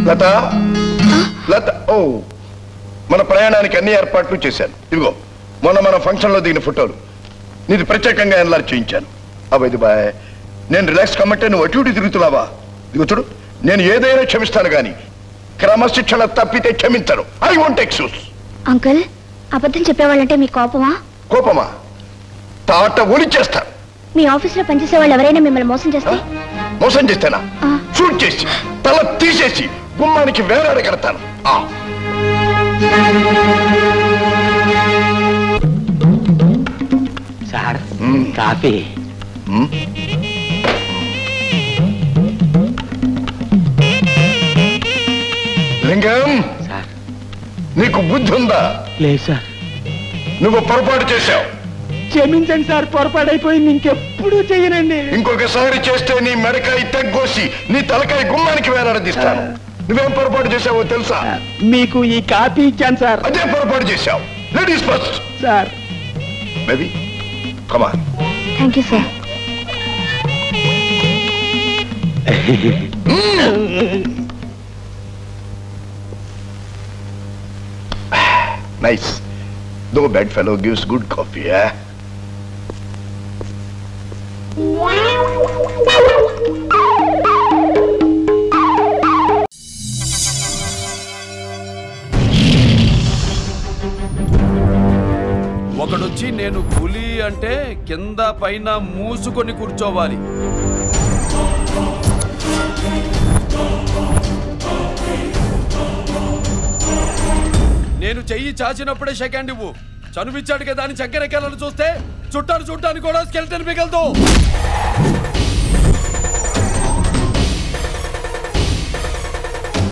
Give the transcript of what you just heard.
లత లత ఓ మన ప్రయాణానికి అన్ని ఏర్పాట్లు చేశాను. ఇదిగో మొన్న మన ఫంక్షన్లో దిగిన ఫోటోలు నీది ప్రత్యేకంగా ఎన్లార్ చేయించాను. అవైది బాయ్, నేను రిలాక్స్ కమ్మంటే నువ్వు అటు ఇటు తిరుగుతున్నావా? ఇదిగో చూడు, నేను ఏదైనా క్షమిస్తాను కానీ క్రమశిక్షణ తప్పితే క్షమించను. I want excuse. అంకుల్, అబద్ధం చెప్పేవాళ్ళంటే మీ కోపమా? కోపమా? తాట ఒలిచేస్తాను. మీ ఆఫీస్ లో పనిచేసే వాళ్ళు ఎవరైనా మిమ్మల్ని మోసం చేస్తే? మోసం చేస్తానా? షూట్ చేసి తల తీసేసి గుమ్మానికి వేలాడగడతాను. Sir coffee. లింగం, నీకు బుద్ధి ఉందా? లేదు సార్. నువ్వు పొరపాటు చేశావు. క్షమించండి సార్, పొరపాటైపోయింది, ఇంకెప్పుడు చెయ్యనండి. ఇంకొకసారి చేస్తే నీ మెడకాయ తెగ్గోసి నీ తలకాయ గుమ్మానికి వేలాడదీస్తాను. నువ్వేం పొరపాటు చేశావో తెలుసా? మీకు ఈ కాఫీ ఇచ్చాను సార్. అదే పొరపాటు చేశావు. Ladies first sir. Baby come on. Thank you sir. Nice. Though bad fellow gives good coffee, eh? ఒకడొచ్చి నేను పులి అంటే కింద పైన మూసుకొని కూర్చోవాలి. నేను చెయ్యి చాచినప్పుడే సెకండ్ ఇవ్వు. చనువిచ్చాడు కదా అని చక్కెరెక్కాలని చూస్తే చుట్టాను చూడటానికి కూడా స్కెల్టన్ మిగలదు.